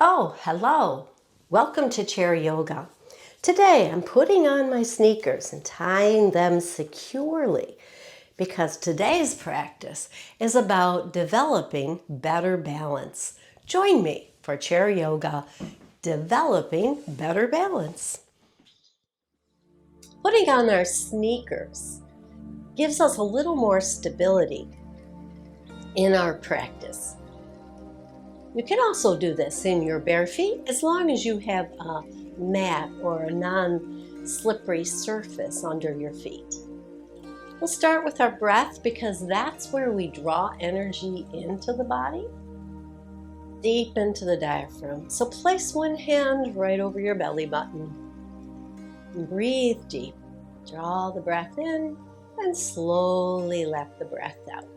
Oh, hello. Welcome to Chair Yoga. Today I'm putting on my sneakers and tying them securely because today's practice is about developing better balance. Join me for Chair Yoga, developing better balance. Putting on our sneakers gives us a little more stability in our practice. You can also do this in your bare feet as long as you have a mat or a non-slippery surface under your feet. We'll start with our breath because that's where we draw energy into the body, deep into the diaphragm. So place one hand right over your belly button and breathe deep. Draw the breath in and slowly let the breath out.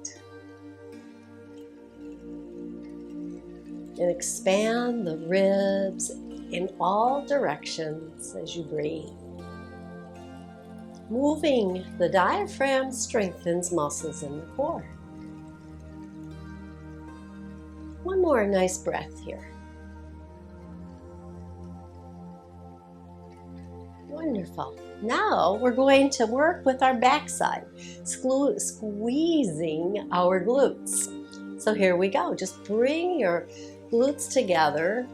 And expand the ribs in all directions as you breathe. Moving the diaphragm strengthens muscles in the core. One more nice breath here. Wonderful. Now we're going to work with our backside, squeezing our glutes. So here we go. Just bring your glutes together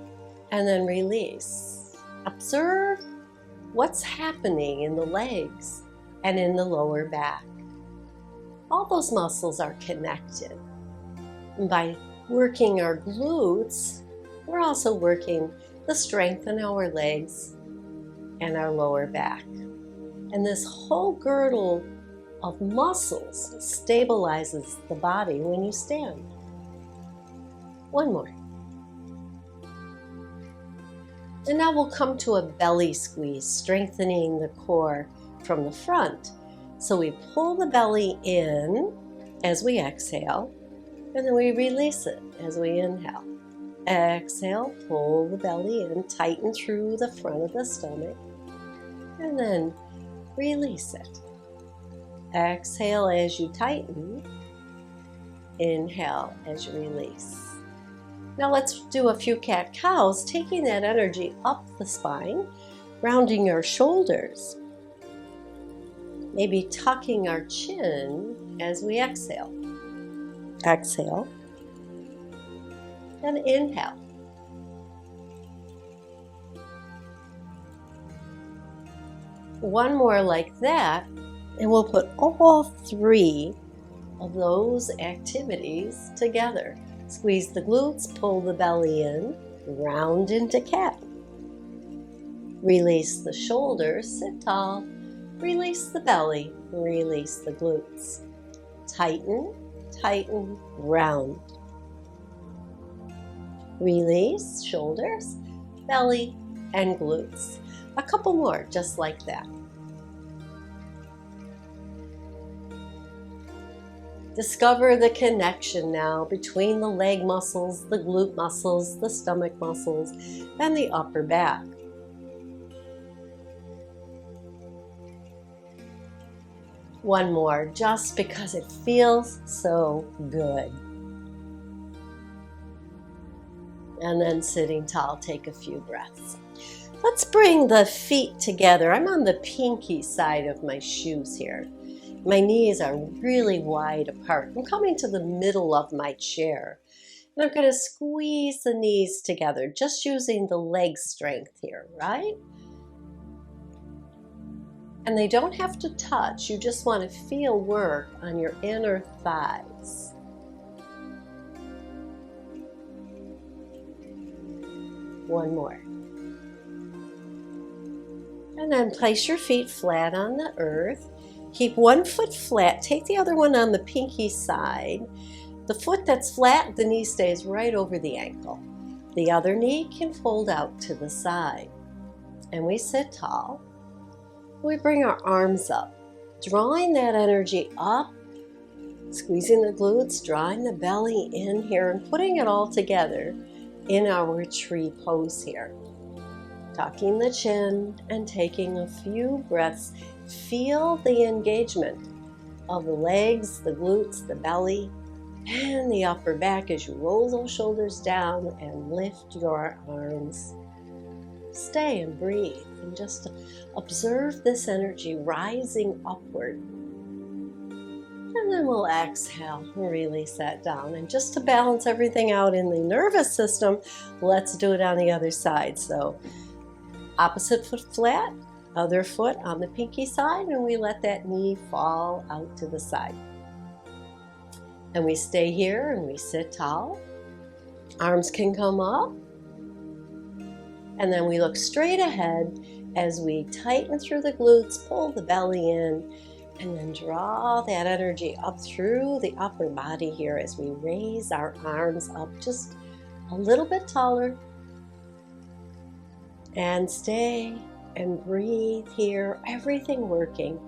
and then release. Observe what's happening in the legs and in the lower back. All those muscles are connected. And by working our glutes, we're also working the strength in our legs and our lower back. And this whole girdle of muscles stabilizes the body when you stand. One more. And now we'll come to a belly squeeze, strengthening the core from the front. So we pull the belly in as we exhale, and then we release it as we inhale. Exhale, pull the belly in, tighten through the front of the stomach, and then release it. Exhale as you tighten, inhale as you release. Now let's do a few cat-cows, taking that energy up the spine, rounding your shoulders, maybe tucking our chin as we exhale. Exhale and inhale. One more like that, and we'll put all three of those activities together. Squeeze the glutes, pull the belly in, round into cat. Release the shoulders, sit tall. Release the belly, release the glutes. Tighten, tighten, round. Release shoulders, belly, and glutes. A couple more just like that. Discover the connection now between the leg muscles, the glute muscles, the stomach muscles, and the upper back. One more, just because it feels so good. And then sitting tall, take a few breaths. Let's bring the feet together. I'm on the pinky side of my shoes here. My knees are really wide apart. I'm coming to the middle of my chair. And I'm going to squeeze the knees together, just using the leg strength here, right? And they don't have to touch. You just want to feel work on your inner thighs. One more. And then place your feet flat on the earth. Keep one foot flat. Take the other one on the pinky side. The foot that's flat, the knee stays right over the ankle. The other knee can fold out to the side. And we sit tall. We bring our arms up, drawing that energy up, squeezing the glutes, drawing the belly in here, and putting it all together in our tree pose here. Tucking the chin and taking a few breaths. Feel the engagement of the legs, the glutes, the belly, and the upper back as you roll those shoulders down and lift your arms. Stay and breathe and just observe this energy rising upward. And then we'll exhale and release that down. And just to balance everything out in the nervous system, let's do it on the other side. So opposite foot flat, other foot on the pinky side, and we let that knee fall out to the side. And we stay here and we sit tall. Arms can come up. And then we look straight ahead as we tighten through the glutes, pull the belly in, and then draw that energy up through the upper body here as we raise our arms up just a little bit taller. And stay and breathe here, everything working.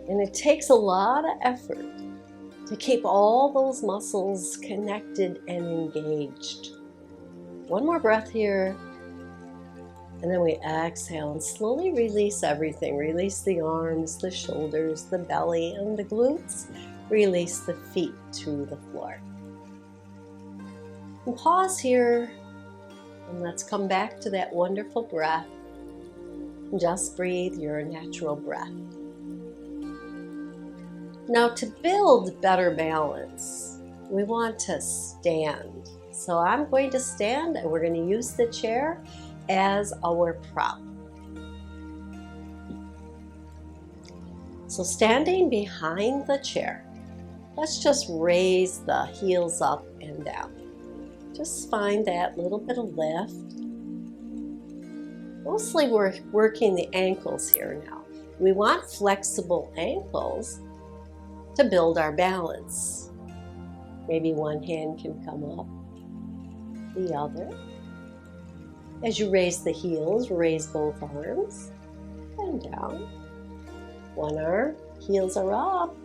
And it takes a lot of effort to keep all those muscles connected and engaged. One more breath here. And then we exhale and slowly release everything. Release the arms, the shoulders, the belly, and the glutes. Release the feet to the floor. And pause here. And let's come back to that wonderful breath. Just breathe your natural breath. Now, to build better balance, we want to stand. So I'm going to stand and we're going to use the chair as our prop. So standing behind the chair, let's just raise the heels up and down. Just find that little bit of lift. Mostly we're working the ankles here now. We want flexible ankles to build our balance. Maybe one hand can come up, the other. As you raise the heels, raise both arms and down. One arm, heels are up,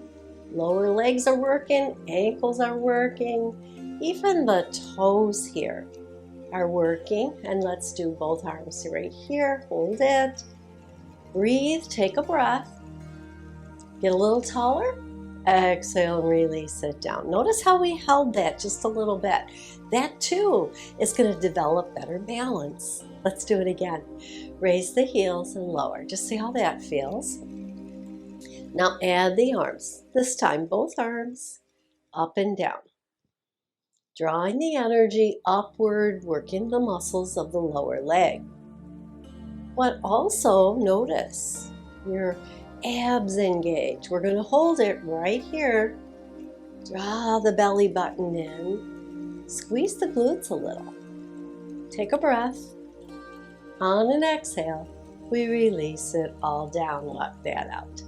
lower legs are working, ankles are working, even the toes here are working. And let's do both arms right here. Hold it. Breathe, take a breath. Get a little taller. Exhale and release it down. Notice how we held that just a little bit. That too is going to develop better balance. Let's do it again. Raise the heels and lower. Just see how that feels. Now add the arms. This time both arms up and down. Drawing the energy upward, working the muscles of the lower leg. But also notice your abs engage. We're going to hold it right here. Draw the belly button in. Squeeze the glutes a little. Take a breath. On an exhale, we release it all down. Let that out.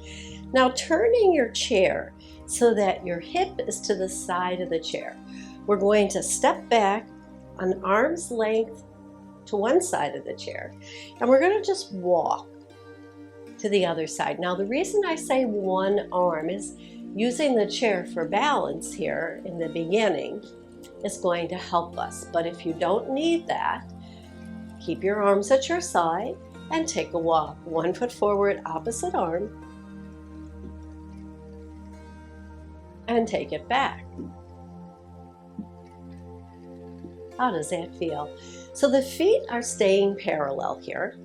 Now turning your chair so that your hip is to the side of the chair. We're going to step back an arm's length to one side of the chair, and we're going to just walk to the other side. Now the reason I say one arm is using the chair for balance here in the beginning is going to help us. But if you don't need that, keep your arms at your side and take a walk. 1 foot forward, opposite arm, and take it back. How does that feel? So the feet are staying parallel here.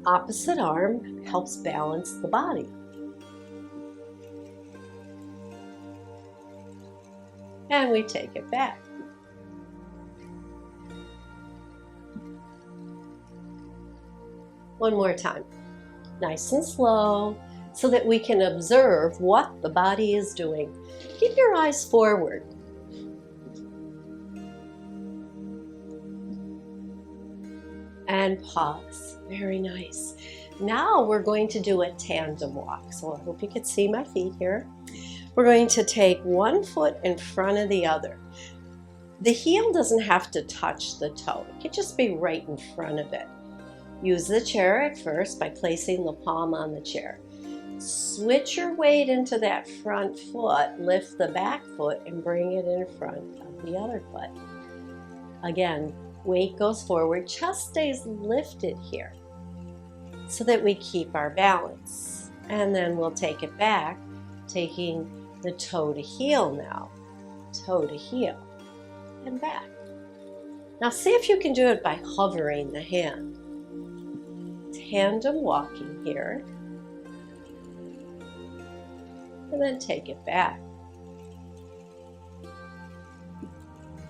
Opposite arm helps balance the body. And we take it back. One more time. Nice and slow so that we can observe what the body is doing. Keep your eyes forward. And pause. Very nice. Now we're going to do a tandem walk. So I hope you can see my feet here. We're going to take one foot in front of the other. The heel doesn't have to touch the toe. It could just be right in front of it. Use the chair at first by placing the palm on the chair. Switch your weight into that front foot, lift the back foot and bring it in front of the other foot. Again, weight goes forward, chest stays lifted here so that we keep our balance. And then we'll take it back, taking the toe to heel now. toe to heel, and back. Now see if you can do it by hovering the hand. Tandem walking here. And then take it back.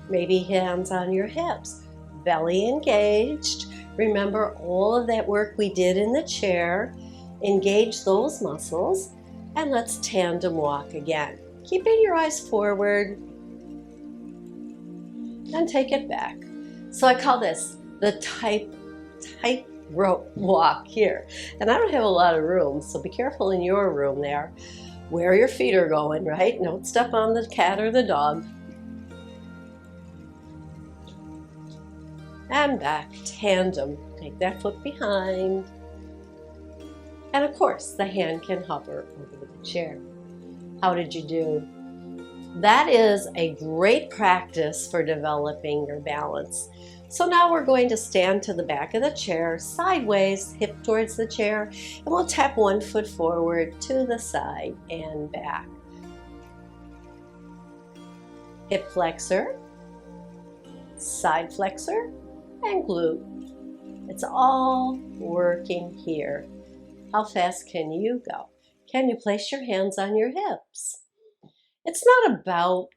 Maybe hands on your hips, belly engaged. Remember all of that work we did in the chair. Engage those muscles, and let's tandem walk again. Keeping your eyes forward, and take it back. So I call this the tightrope walk here. And I don't have a lot of room, so be careful in your room there where your feet are going, right? Don't step on the cat or the dog. And back, tandem. Take that foot behind. And of course, the hand can hover over the chair. How did you do? That is a great practice for developing your balance. So now we're going to stand to the back of the chair, sideways, hip towards the chair, and we'll tap one foot forward to the side and back. Hip flexor, side flexor, and glute. It's all working here. How fast can you go? Can you place your hands on your hips? It's not about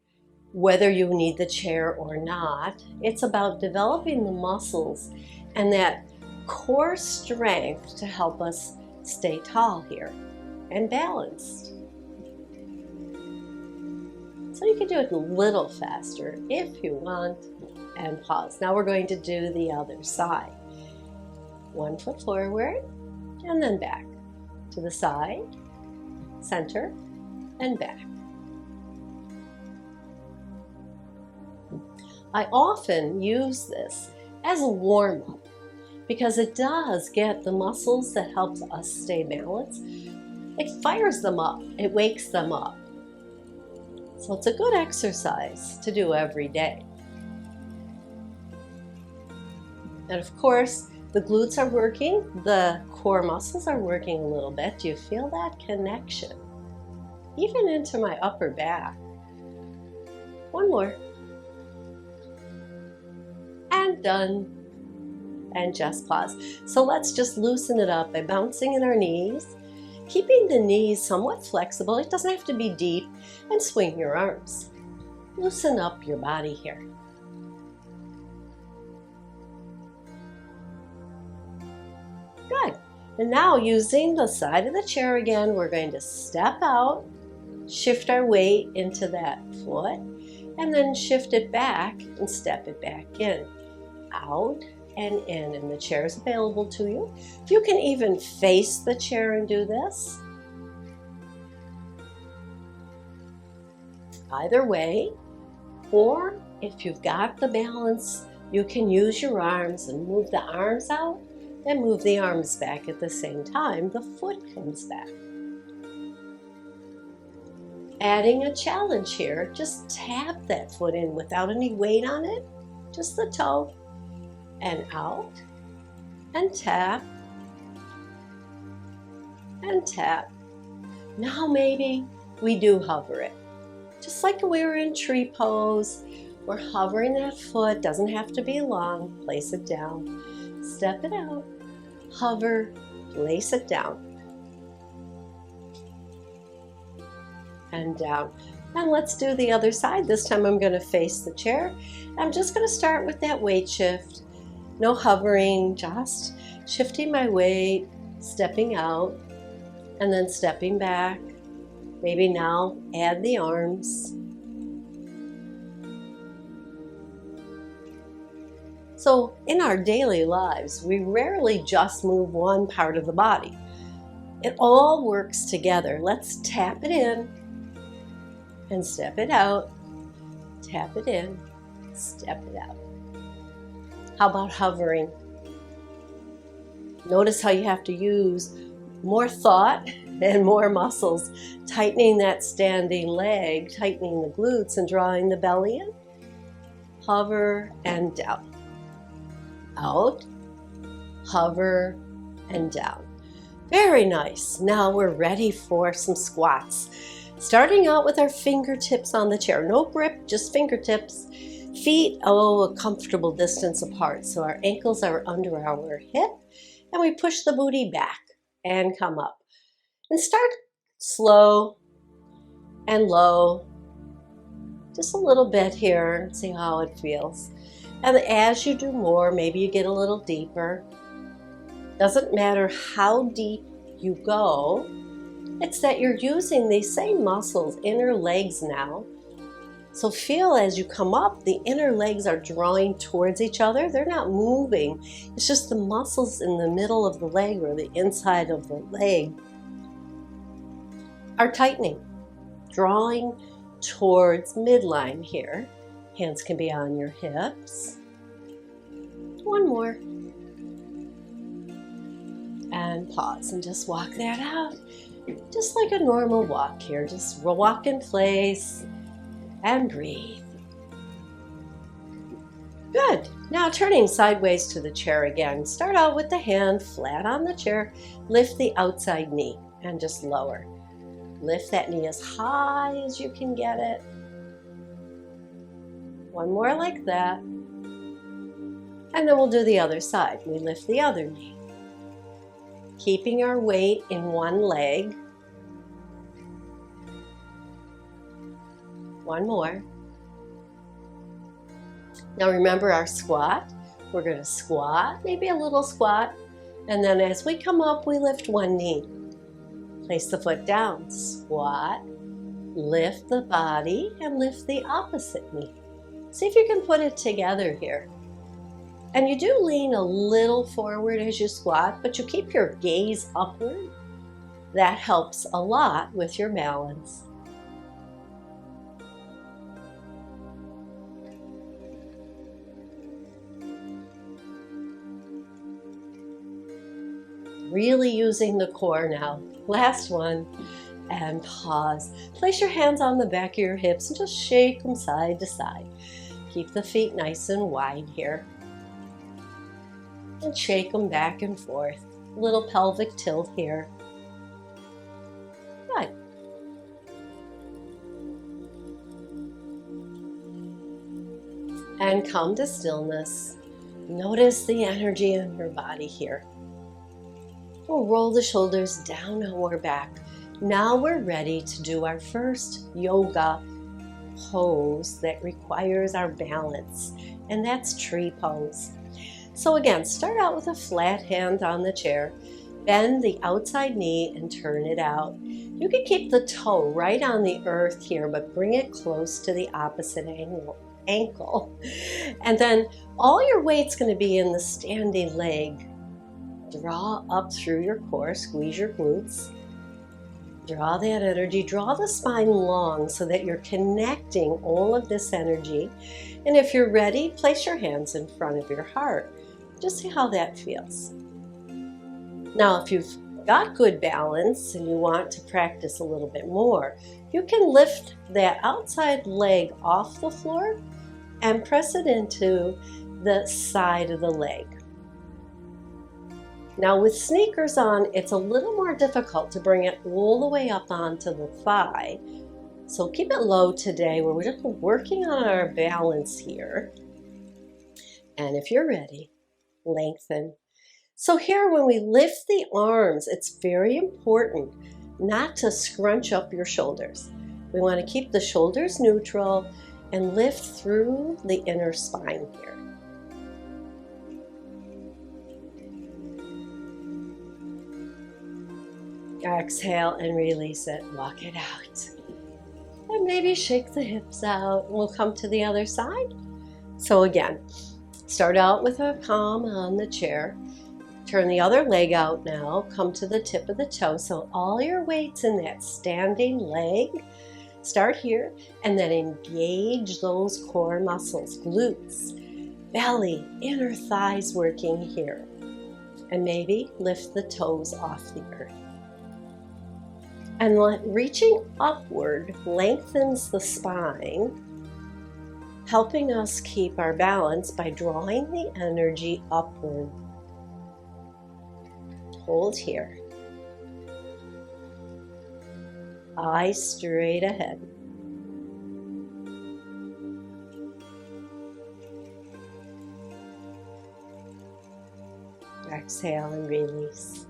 whether you need the chair or not. It's about developing the muscles and that core strength to help us stay tall here and balanced. So you can do it a little faster if you want, and pause. Now we're going to do the other side. One foot forward and then back to the side, center, and back. I often use this as a warm-up because it does get the muscles that helps us stay balanced. It fires them up, it wakes them up. So it's a good exercise to do every day. And of course, the glutes are working, the core muscles are working a little bit. Do you feel that connection? Even into my upper back. One more. And done. And just pause. So let's just loosen it up by bouncing in our knees, keeping the knees somewhat flexible. It doesn't have to be deep, and swing your arms. Loosen up your body here. Good. And now using the side of the chair again, we're going to step out, shift our weight into that foot, and then shift it back and step it back in. Out and in, and the chair is available to you. You can even face the chair and do this. Either way, or if you've got the balance, you can use your arms and move the arms out and move the arms back at the same time. The foot comes back. Adding a challenge here, just tap that foot in without any weight on it, just the toe, and out, and tap, and tap. Now maybe we do hover it. Just like we were in tree pose, we're hovering that foot, doesn't have to be long, place it down, step it out, hover, place it down, and down. And let's do the other side. This time I'm going to face the chair. I'm just going to start with that weight shift. No hovering, just shifting my weight, stepping out, and then stepping back. Maybe now add the arms. So in our daily lives, we rarely just move one part of the body. It all works together. Let's tap it in and step it out. Tap it in, step it out. How about hovering? Notice how you have to use more thought and more muscles, tightening that standing leg, tightening the glutes and drawing the belly in. Hover and down. Out, hover and down. Very nice. Now we're ready for some squats. Starting out with our fingertips on the chair. No grip, just fingertips. Feet, a comfortable distance apart. So our ankles are under our hip, and we push the booty back and come up. And start slow and low. Just a little bit here and see how it feels. And as you do more, maybe you get a little deeper. Doesn't matter how deep you go, it's that you're using these same muscles, inner legs now. So feel as you come up, the inner legs are drawing towards each other. They're not moving. It's just the muscles in the middle of the leg or the inside of the leg are tightening, drawing towards midline here. Hands can be on your hips. One more. And pause and just walk that out. Just like a normal walk here. Just walk in place and breathe. Good. Now turning sideways to the chair again. Start out with the hand flat on the chair. Lift the outside knee and just lower. Lift that knee as high as you can get it. One more like that. And then we'll do the other side. We lift the other knee. Keeping our weight in one leg. One more. Now remember our squat. We're going to squat, maybe a little squat. And then as we come up, we lift one knee. Place the foot down, squat, lift the body, and lift the opposite knee. See if you can put it together here. And you do lean a little forward as you squat, but you keep your gaze upward. That helps a lot with your balance. Really using the core now. Last one, and pause. Place your hands on the back of your hips and just shake them side to side. Keep the feet nice and wide here. And shake them back and forth. A little pelvic tilt here. Good. And come to stillness. Notice the energy in your body here. We'll roll the shoulders down our back. Now we're ready to do our first yoga pose that requires our balance, and that's tree pose. So again, start out with a flat hand on the chair, bend the outside knee and turn it out. You can keep the toe right on the earth here, but bring it close to the opposite ankle. And then all your weight's going to be in the standing leg. Draw up through your core, squeeze your glutes. Draw that energy, draw the spine long so that you're connecting all of this energy. And if you're ready, place your hands in front of your heart. Just see how that feels. Now, if you've got good balance and you want to practice a little bit more, you can lift that outside leg off the floor and press it into the side of the leg. Now with sneakers on, it's a little more difficult to bring it all the way up onto the thigh. So keep it low today. We're just working on our balance here. And if you're ready, lengthen. So here when we lift the arms, it's very important not to scrunch up your shoulders. We want to keep the shoulders neutral and lift through the inner spine here. Exhale and release it. Walk it out. And maybe shake the hips out. We'll come to the other side. So again, start out with a palm on the chair. Turn the other leg out now. Come to the tip of the toe. So all your weight's in that standing leg. Start here and then engage those core muscles, glutes, belly, inner thighs working here. And maybe lift the toes off the earth. And reaching upward lengthens the spine, helping us keep our balance by drawing the energy upward. Hold here. eyes straight ahead. Exhale and release.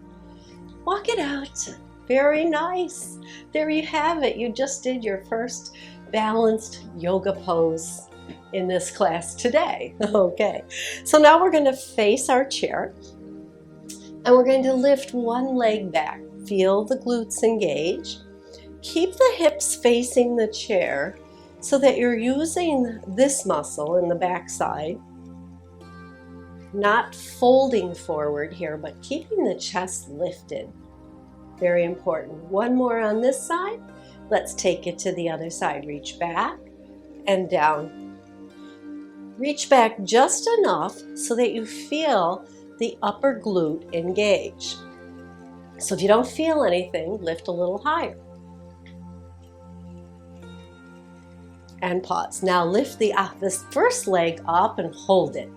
Walk it out. Very nice. There you have it. You just did your first balanced yoga pose in this class today. Okay, so now we're going to face our chair and we're going to lift one leg back. Feel the glutes engage. Keep the hips facing the chair so that you're using this muscle in the back side. Not folding forward here, but keeping the chest lifted. Very important. One more on this side. Let's take it to the other side. Reach back and down. Reach back just enough so that you feel the upper glute engage. So if you don't feel anything, lift a little higher. And pause. Now lift this first leg up and hold it.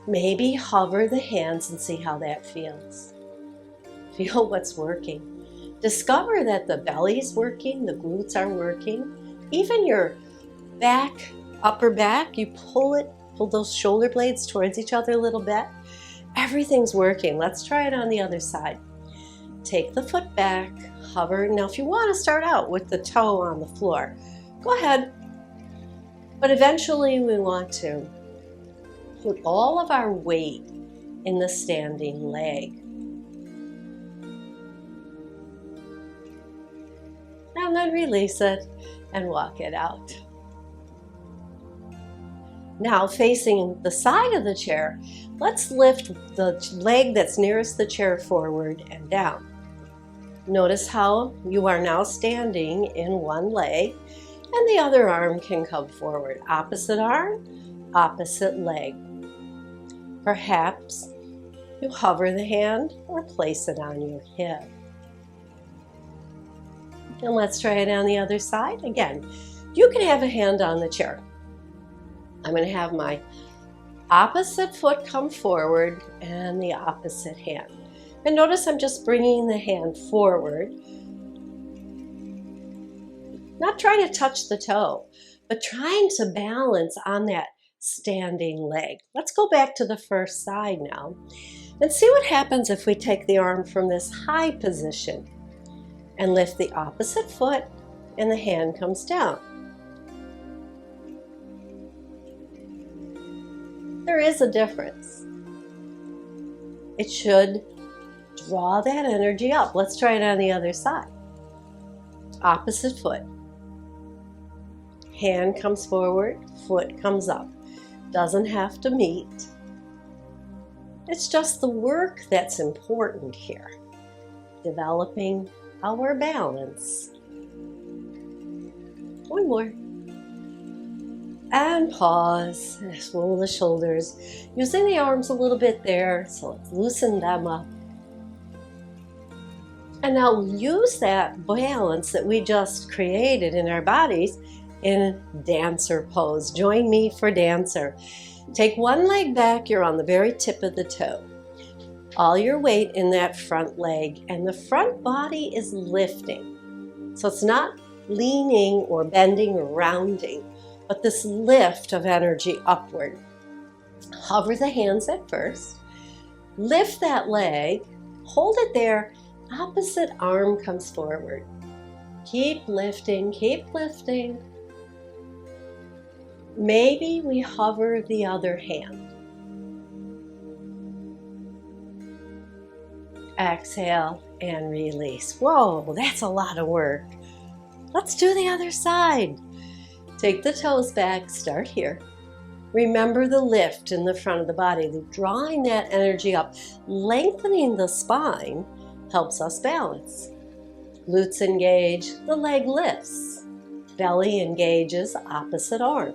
Maybe hover the hands and see how that feels. Feel what's working. Discover that the belly's working, the glutes are working. Even your back, upper back, you pull those shoulder blades towards each other a little bit. Everything's working. Let's try it on the other side. Take the foot back, hover. Now if you want to start out with the toe on the floor, go ahead. But eventually we want to put all of our weight in the standing leg. And then release it and walk it out. Now facing the side of the chair, let's lift the leg that's nearest the chair forward and down. Notice how you are now standing in one leg and the other arm can come forward. Opposite arm, opposite leg. Perhaps you hover the hand or place it on your hip. And let's try it on the other side. Again, you can have a hand on the chair. I'm going to have my opposite foot come forward and the opposite hand. And notice I'm just bringing the hand forward. Not trying to touch the toe, but trying to balance on that standing leg. Let's go back to the first side now and see what happens if we take the arm from this high position and lift the opposite foot and the hand comes down. There is a difference. It should draw that energy up. Let's try it on the other side. Opposite foot. Hand comes forward, foot comes up. Doesn't have to meet. It's just the work that's important here. Developing our balance. One more. And pause. Roll the shoulders. Using the arms a little bit there, so let's loosen them up. And now use that balance that we just created in our bodies in dancer pose. Join me for dancer. Take one leg back, you're on the very tip of the toe. All your weight in that front leg, and the front body is lifting. So it's not leaning or bending or rounding, but this lift of energy upward. Hover the hands at first. Lift that leg, hold it there. Opposite arm comes forward. Keep lifting, keep lifting. Maybe we hover the other hand. Exhale and release. Whoa, that's a lot of work. Let's do the other side. Take the toes back, start here. Remember the lift in the front of the body, drawing that energy up. Lengthening the spine helps us balance. Glutes engage, the leg lifts. Belly engages, opposite arm.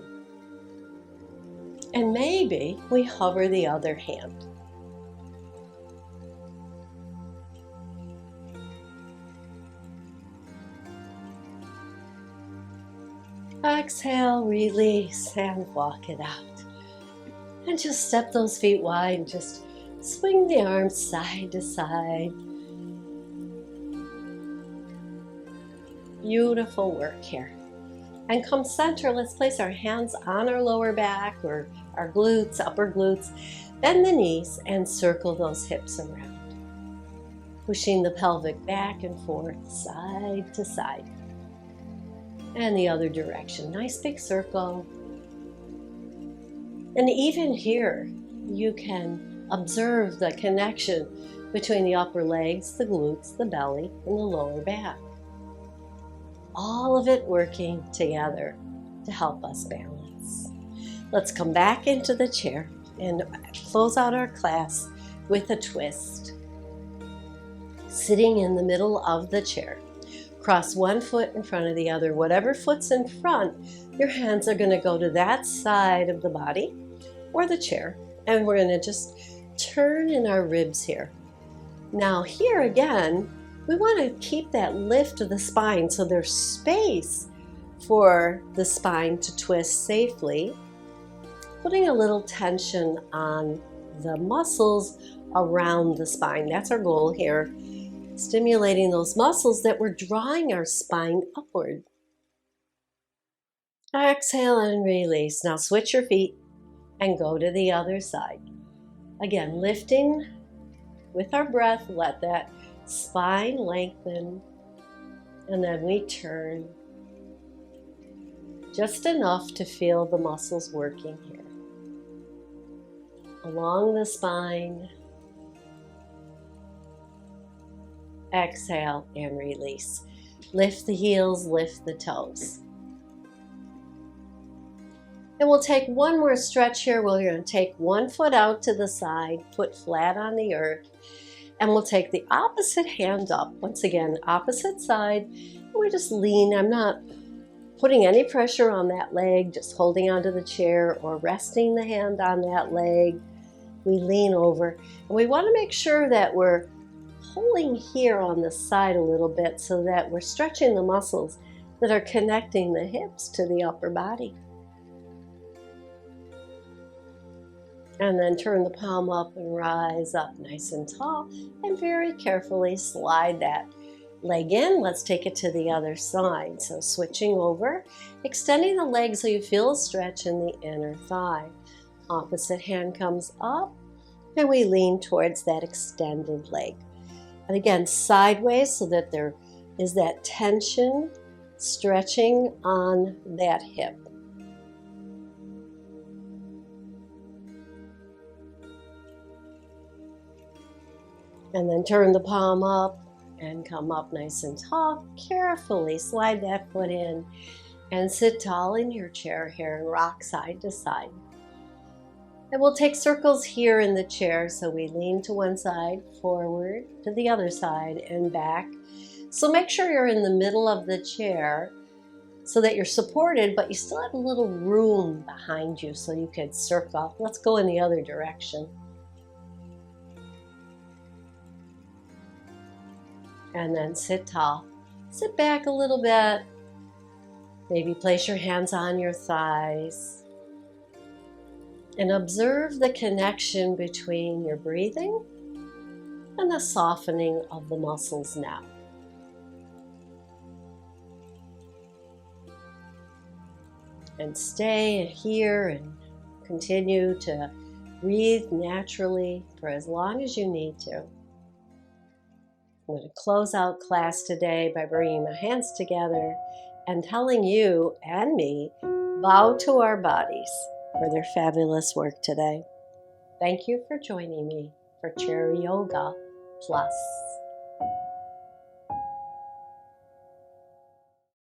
And maybe we hover the other hand. Exhale, release, and walk it out. And just step those feet wide and just swing the arms side to side. Beautiful work here. And come center, let's place our hands on our lower back or our glutes, upper glutes. Bend the knees and circle those hips around. Pushing the pelvic back and forth, side to side. And the other direction. Nice big circle. And even here, you can observe the connection between the upper legs, the glutes, the belly, and the lower back. All of it working together to help us balance. Let's come back into the chair and close out our class with a twist. Sitting in the middle of the chair. Cross one foot in front of the other. Whatever foot's in front, your hands are going to go to that side of the body or the chair. And we're going to just turn in our ribs here. Now here again, we want to keep that lift of the spine so there's space for the spine to twist safely. Putting a little tension on the muscles around the spine. That's our goal here. Stimulating those muscles that were drawing our spine upward. Exhale and release. Now switch your feet and go to the other side. Again, lifting with our breath, let that spine lengthen, and then we turn just enough to feel the muscles working here. Along the spine. Exhale and release. Lift the heels, lift the toes. And we'll take one more stretch here. We're going to take one foot out to the side, foot flat on the earth, and we'll take the opposite hand up. Once again, opposite side, and we just lean. I'm not putting any pressure on that leg, just holding onto the chair or resting the hand on that leg. We lean over, and we want to make sure that we're pulling here on the side a little bit so that we're stretching the muscles that are connecting the hips to the upper body. And then turn the palm up and rise up nice and tall, and very carefully slide that leg in. Let's take it to the other side. So switching over, extending the leg so you feel a stretch in the inner thigh. Opposite hand comes up, and we lean towards that extended leg. And again, sideways so that there is that tension stretching on that hip. And then turn the palm up and come up nice and tall. Carefully slide that foot in and sit tall in your chair here and rock side to side. And we'll take circles here in the chair. So we lean to one side, forward to the other side, and back. So make sure you're in the middle of the chair so that you're supported, but you still have a little room behind you so you can circle. Let's go in the other direction. And then sit tall. Sit back a little bit. Maybe place your hands on your thighs. And observe the connection between your breathing and the softening of the muscles now. And stay here and continue to breathe naturally for as long as you need to. I'm going to close out class today by bringing my hands together and telling you and me, bow to our bodies for their fabulous work today. Thank you for joining me for Chair Yoga Plus.